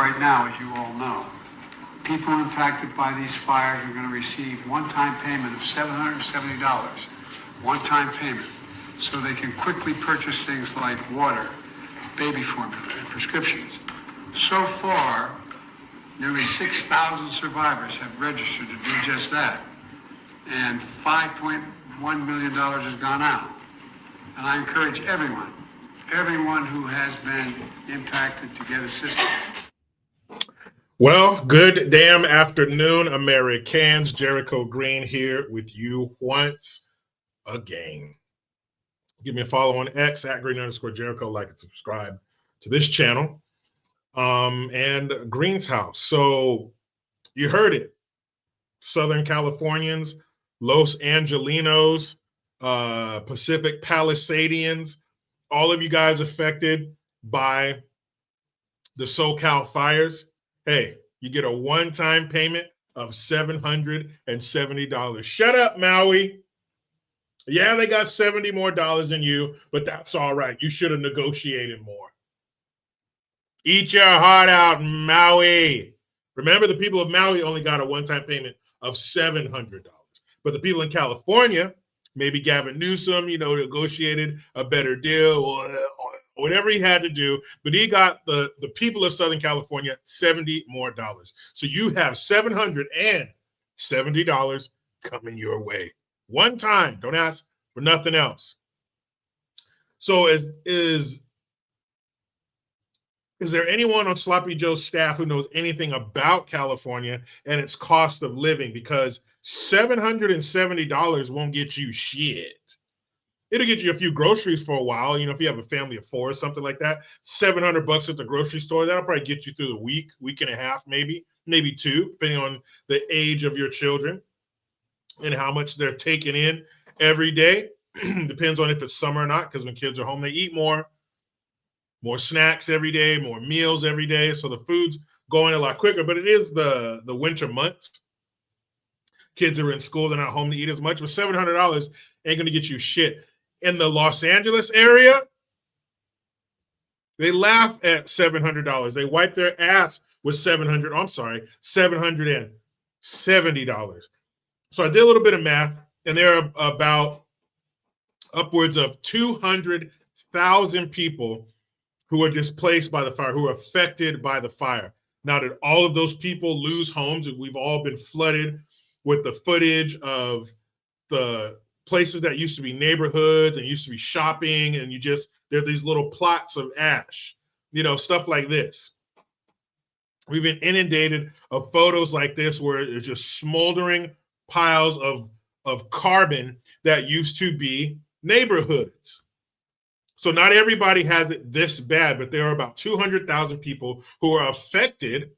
right now, as you all know. People impacted by these fires are going to receive one-time payment of $770, one-time payment, so they can quickly purchase things like water, baby formula, and prescriptions. So far, nearly 6,000 survivors have registered to do just that, and $5.1 million has gone out. And I encourage everyone who has been impacted to get assistance. Well, good damn afternoon, Americans. Jericho Green here with you once again. Give me a follow on X at Green_Jericho, like and subscribe to this channel. And Green's House. So you heard it. Southern Californians, Los Angelinos, Pacific Palisadians, all of you guys affected by the SoCal fires. Hey, you get a one-time payment of $770. Shut up, Maui. Yeah, they got $70 more than you, but that's all right. You should have negotiated more. Eat your heart out, Maui. Remember, the people of Maui only got a one-time payment of $700. But the people in California, maybe Gavin Newsom, negotiated a better deal or whatever he had to do, but he got the people of Southern California $70 more. So you have $770 coming your way. One time. Don't ask for nothing else. So is there anyone on Sloppy Joe's staff who knows anything about California and its cost of living? Because $770 won't get you shit. It'll get you a few groceries for a while. If you have a family of four or something like that, $700 at the grocery store, that'll probably get you through the week and a half, maybe two, depending on the age of your children and how much they're taking in every day. Depends on if it's summer or not, because when kids are home, they eat more snacks every day, more meals every day. So the food's going a lot quicker, but it is the winter months. Kids are in school, they're not home to eat as much, but $700 ain't going to get you shit. In the Los Angeles area, they laugh at $700. They wipe their ass with $770. So I did a little bit of math, and there are about upwards of 200,000 people who are displaced by the fire, who are affected by the fire. Now, did all of those people lose homes? We've all been flooded with the footage of the places that used to be neighborhoods and used to be shopping, and there are these little plots of ash, stuff like this. We've been inundated of photos like this where it's just smoldering piles of carbon that used to be neighborhoods. So not everybody has it this bad, but there are about 200,000 people who are affected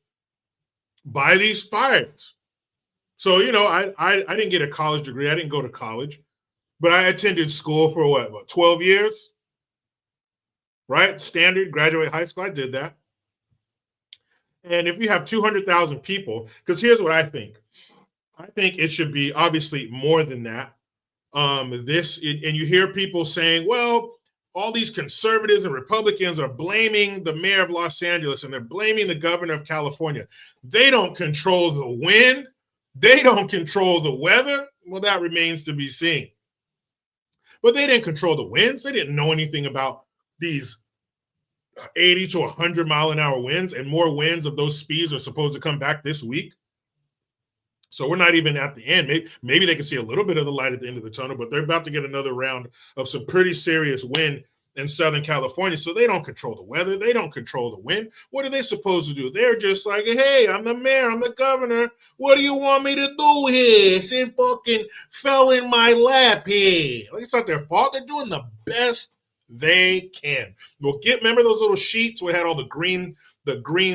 by these fires. So, I didn't get a college degree. I didn't go to college, but I attended school for what 12 years, right? Standard, graduate high school. I did that. And if you have 200,000 people, because here's what I think. I think it should be obviously more than that. And you hear people saying, well, all these conservatives and Republicans are blaming the mayor of Los Angeles and they're blaming the governor of California. They don't control the wind. They don't control the weather. Well, that remains to be seen. But they didn't control the winds. They didn't know anything about these 80 to 100 mile an hour winds, and more winds of those speeds are supposed to come back this week. So we're not even at the end. Maybe they can see a little bit of the light at the end of the tunnel, but they're about to get another round of some pretty serious wind in Southern California. So they don't control the weather. They don't control the wind. What are they supposed to do? They're just like, hey, I'm the mayor. I'm the governor. What do you want me to do here? It fucking fell in my lap here. Like, it's not their fault. They're doing the best they can. Well, remember those little sheets where it had all the green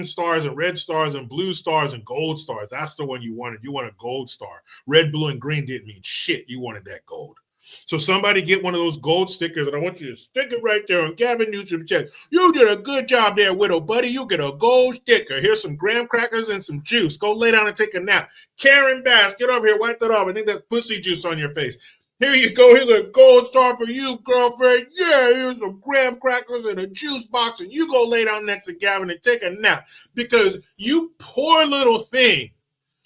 stars and red stars and blue stars and gold stars? That's the one you wanted. You want a gold star. Red, blue, and green didn't mean shit. You wanted that gold. So somebody get one of those gold stickers, and I want you to stick it right there on Gavin Newsom's chest. You did a good job there, widow buddy. You get a gold sticker. Here's some graham crackers and some juice. Go lay down and take a nap. Karen Bass, get over here. Wipe that off. I think that's pussy juice on your face. Here you go. Here's a gold star for you, girlfriend. Yeah, here's some graham crackers and a juice box, and you go lay down next to Gavin and take a nap because you poor little thing.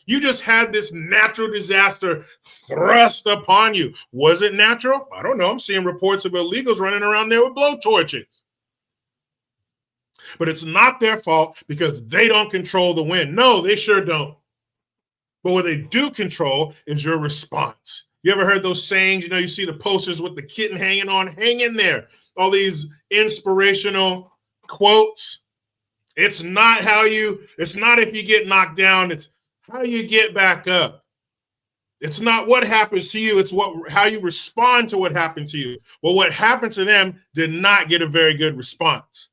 You just had this natural disaster thrust upon you. Was it natural? I don't know. I'm seeing reports of illegals running around there with blowtorches. But it's not their fault because they don't control the wind. No, they sure don't. But what they do control is your response. You ever heard those sayings? You know, you see the posters with the kitten hanging on, hang in there. All these inspirational quotes. It's not if you get knocked down, it's how you get back up. It's not what happens to you, it's how you respond to what happened to you. Well, what happened to them did not get a very good response.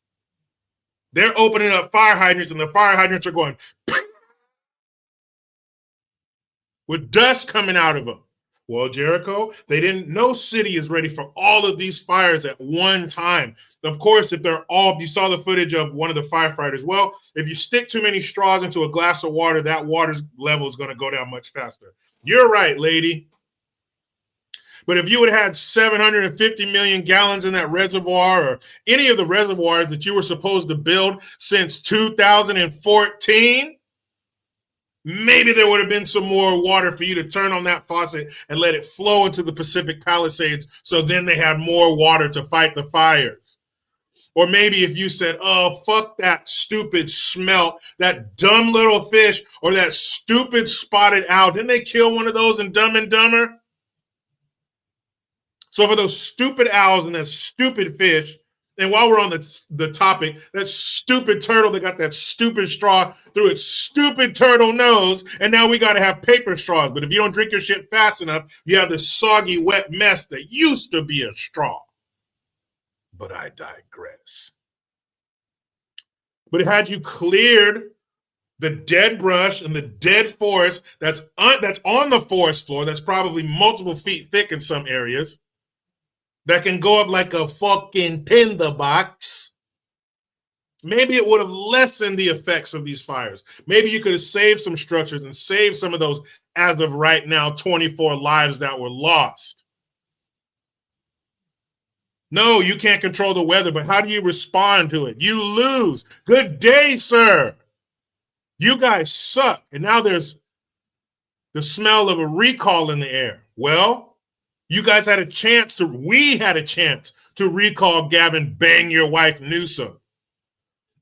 They're opening up fire hydrants and the fire hydrants are going with dust coming out of them. Well, Jericho, no city is ready for all of these fires at one time. Of course, if they're all, you saw the footage of one of the firefighters. Well, if you stick too many straws into a glass of water, that water's level is going to go down much faster. You're right, lady. But if you would have had 750 million gallons in that reservoir or any of the reservoirs that you were supposed to build since 2014, maybe there would have been some more water for you to turn on that faucet and let it flow into the Pacific Palisades so then they had more water to fight the fires. Or maybe if you said, oh, fuck that stupid smelt, that dumb little fish, or that stupid spotted owl. Didn't they kill one of those in Dumb and Dumber? So for those stupid owls and that stupid fish, and while we're on the topic, that stupid turtle that got that stupid straw through its stupid turtle nose, and now we got to have paper straws. But if you don't drink your shit fast enough, you have this soggy, wet mess that used to be a straw. But I digress. But had you cleared the dead brush and the dead forest that's on the forest floor, that's probably multiple feet thick in some areas, that can go up like a fucking tinderbox, maybe it would have lessened the effects of these fires. Maybe you could have saved some structures and saved some of those, as of right now, 24 lives that were lost. No, you can't control the weather, but how do you respond to it? You lose. Good day, sir. You guys suck. And now there's the smell of a recall in the air. Well, we had a chance to recall Gavin Bang Your Wife Newsom.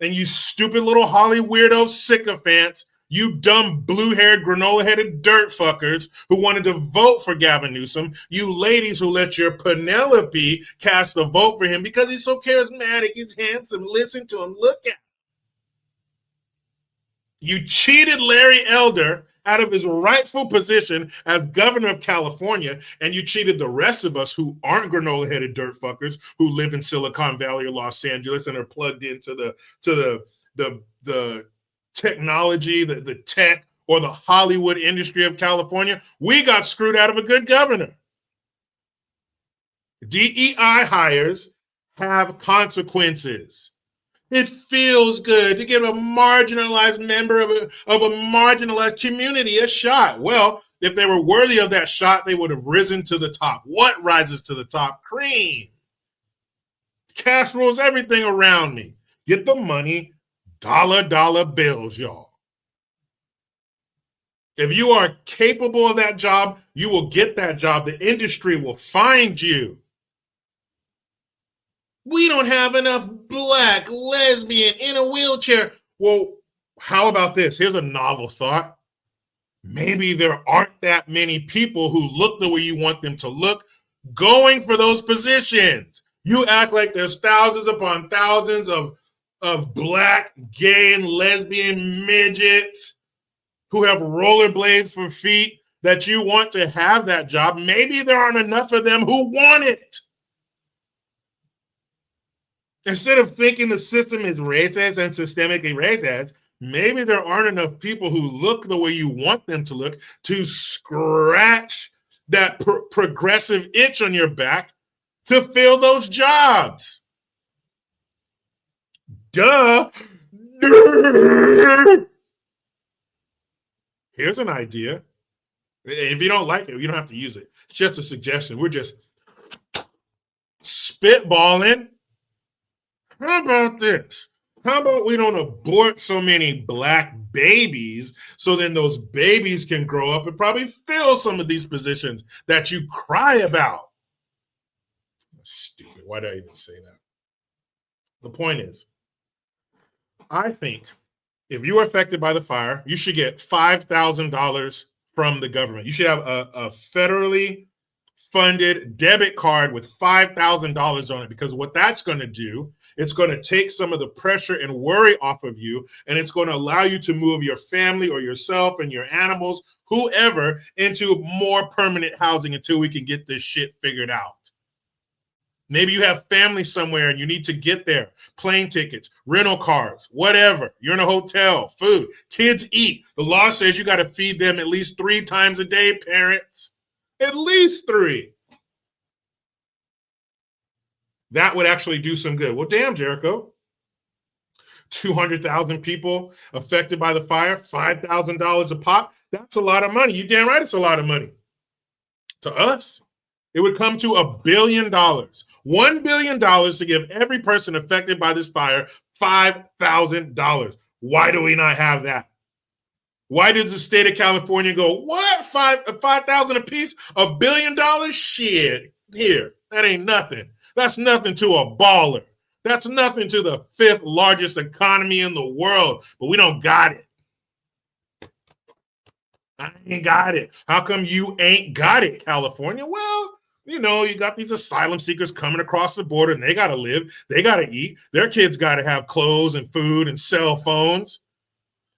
And you stupid little Holly weirdo sycophants, you dumb blue-haired, granola-headed dirt fuckers who wanted to vote for Gavin Newsom, you ladies who let your Penelope cast a vote for him because he's so charismatic, he's handsome, listen to him, look at him. You cheated Larry Elder out of his rightful position as governor of California, and you cheated the rest of us who aren't granola-headed dirt fuckers who live in Silicon Valley or Los Angeles and are plugged into the technology, the tech, or the Hollywood industry of California. We got screwed out of a good governor. DEI hires have consequences. It feels good to give a marginalized member of a marginalized community a shot. Well, if they were worthy of that shot, they would have risen to the top. What rises to the top? Cream. Cash rules everything around me. Get the money, dollar bills, y'all. If you are capable of that job, you will get that job. The industry will find you. We don't have enough black lesbian in a wheelchair. Well, how about this? Here's a novel thought. Maybe there aren't that many people who look the way you want them to look going for those positions. You act like there's thousands upon thousands of black, gay, and lesbian midgets who have rollerblades for feet that you want to have that job. Maybe there aren't enough of them who want it. Instead of thinking the system is racist and systemically racist, maybe there aren't enough people who look the way you want them to look to scratch that progressive itch on your back to fill those jobs. Duh. Here's an idea. If you don't like it, you don't have to use it. just a suggestion. We're just spitballing. How about this? How about we don't abort so many black babies so then those babies can grow up and probably fill some of these positions that you cry about? Stupid. Why did I even say that? The point is, I think if you are affected by the fire, you should get $5,000 from the government. You should have a federally funded debit card with $5,000 on it, because what that's going to do, it's going to take some of the pressure and worry off of you, and it's going to allow you to move your family or yourself and your animals, whoever, into more permanent housing until we can get this shit figured out. Maybe you have family somewhere and you need to get there. Plane tickets, rental cars, whatever. You're in a hotel, food. Kids eat. The law says you got to feed them at least 3 times a day, parents. At least 3. That would actually do some good. Well, damn, Jericho. 200,000 people affected by the fire, $5,000 a pop. That's a lot of money. You damn right it's a lot of money. To us, it would come to $1 billion. $1 billion to give every person affected by this fire $5,000. Why do we not have that? Why does the state of California go, what? 5,000 a piece? $1 billion? Shit. Here. That ain't nothing. That's nothing to a baller. That's nothing to the 5th largest economy in the world. But we don't got it. I ain't got it. How come you ain't got it, California? Well, you know, you got these asylum seekers coming across the border and they got to live. They got to eat. Their kids got to have clothes and food and cell phones.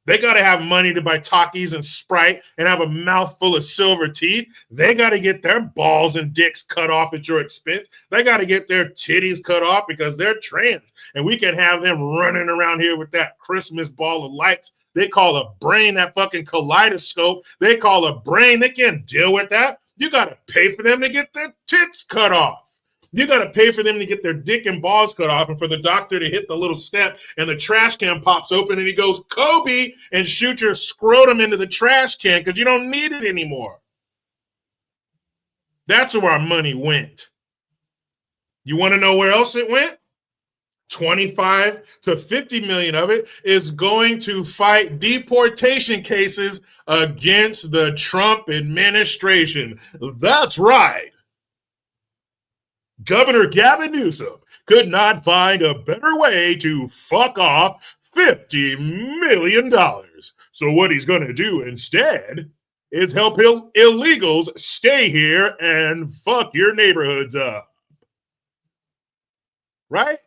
They got to have money to buy Takis and Sprite and have a mouthful of silver teeth. They got to get their balls and dicks cut off at your expense. They got to get their titties cut off because they're trans. And we can have them running around here with that Christmas ball of lights they call a brain, that fucking kaleidoscope they call a brain. They can't deal with that. You got to pay for them to get their tits cut off. You got to pay for them to get their dick and balls cut off and for the doctor to hit the little step and the trash can pops open and he goes, Kobe, and shoot your scrotum into the trash can because you don't need it anymore. That's where our money went. You want to know where else it went? 25 to 50 million of it is going to fight deportation cases against the Trump administration. That's right. Governor Gavin Newsom could not find a better way to fuck off $50 million. So what he's going to do instead is help illegals stay here and fuck your neighborhoods up. Right?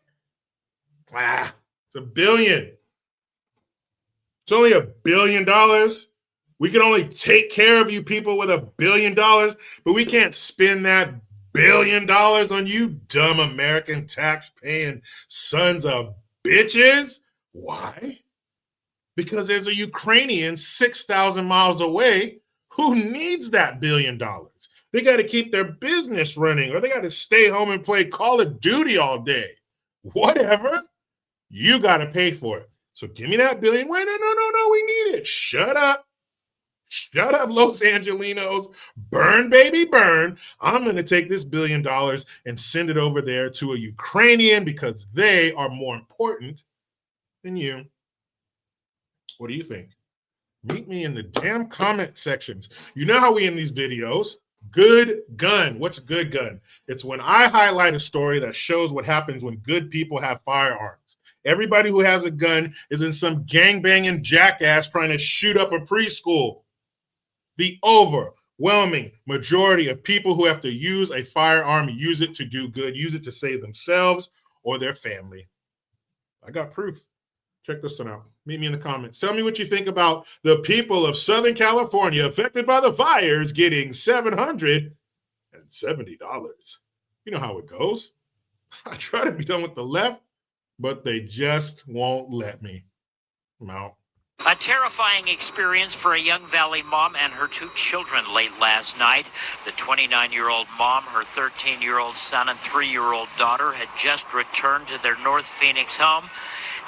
It's $1 billion. It's only $1 billion. We can only take care of you people with $1 billion, but we can't spend that $1 billion on you dumb American tax-paying sons of bitches. Why? Because there's a Ukrainian 6,000 miles away who needs that $1 billion. They got to keep their business running, or they got to stay home and play Call of Duty all day. Whatever. You got to pay for it. So give me that $1 billion. Wait, no, we need it. Shut up. Shut up, Los Angelinos. Burn, baby, burn. I'm going to take this $1 billion and send it over there to a Ukrainian because they are more important than you. What do you think? Meet me in the damn comment sections. You know how we end these videos. Good gun. What's good gun? It's when I highlight a story that shows what happens when good people have firearms. Everybody who has a gun is in some gangbanging jackass trying to shoot up a preschool. The overwhelming majority of people who have to use a firearm use it to do good, use it to save themselves or their family. I got proof. Check this one out. Meet me in the comments. Tell me what you think about the people of Southern California affected by the fires getting $770. You know how it goes. I try to be done with the left, but they just won't let me. I'm out. A terrifying experience for a young Valley mom and her 2 children late last night. The 29-year-old mom, her 13-year-old son, and 3-year-old daughter had just returned to their North Phoenix home.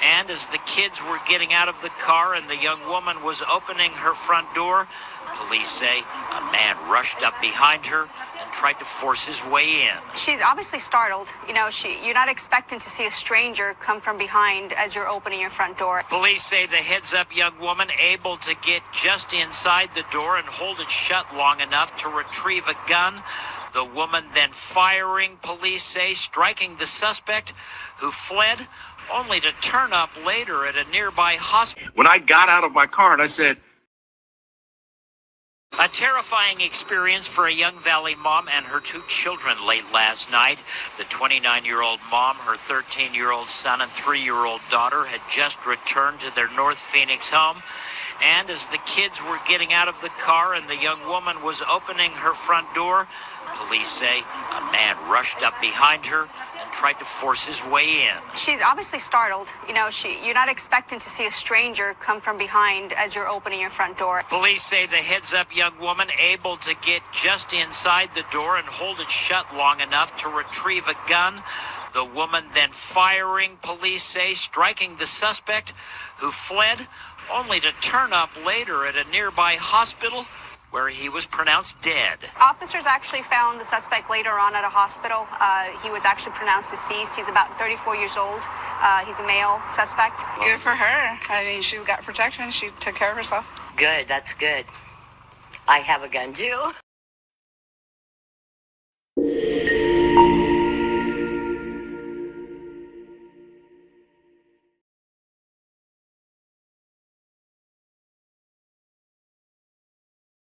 And as the kids were getting out of the car and the young woman was opening her front door, police say a man rushed up behind her and tried to force his way in. She's obviously startled. You know, you're not expecting to see a stranger come from behind as you're opening your front door. Police say the heads-up young woman able to get just inside the door and hold it shut long enough to retrieve a gun. The woman then firing, police say, striking the suspect, who fled, only to turn up later at a nearby hospital. When I got out of my car and I said, a terrifying experience for a young Valley mom and her 2 children late last night. The 29-year-old mom, her 13-year-old son, and 3-year-old daughter had just returned to their North Phoenix home. And as the kids were getting out of the car and the young woman was opening her front door, police say a man rushed up behind her and tried to force his way in. She's obviously startled. You know, you're not expecting to see a stranger come from behind as you're opening your front door. Police say the heads-up young woman able to get just inside the door and hold it shut long enough to retrieve a gun. The woman then firing, police say, striking the suspect, who fled, only to turn up later at a nearby hospital where he was pronounced dead. Officers actually found the suspect later on at a hospital. He was actually pronounced deceased. He's about 34 years old. He's a male suspect. Good for her. I mean, she's got protection. She took care of herself. Good, that's good. I have a gun too.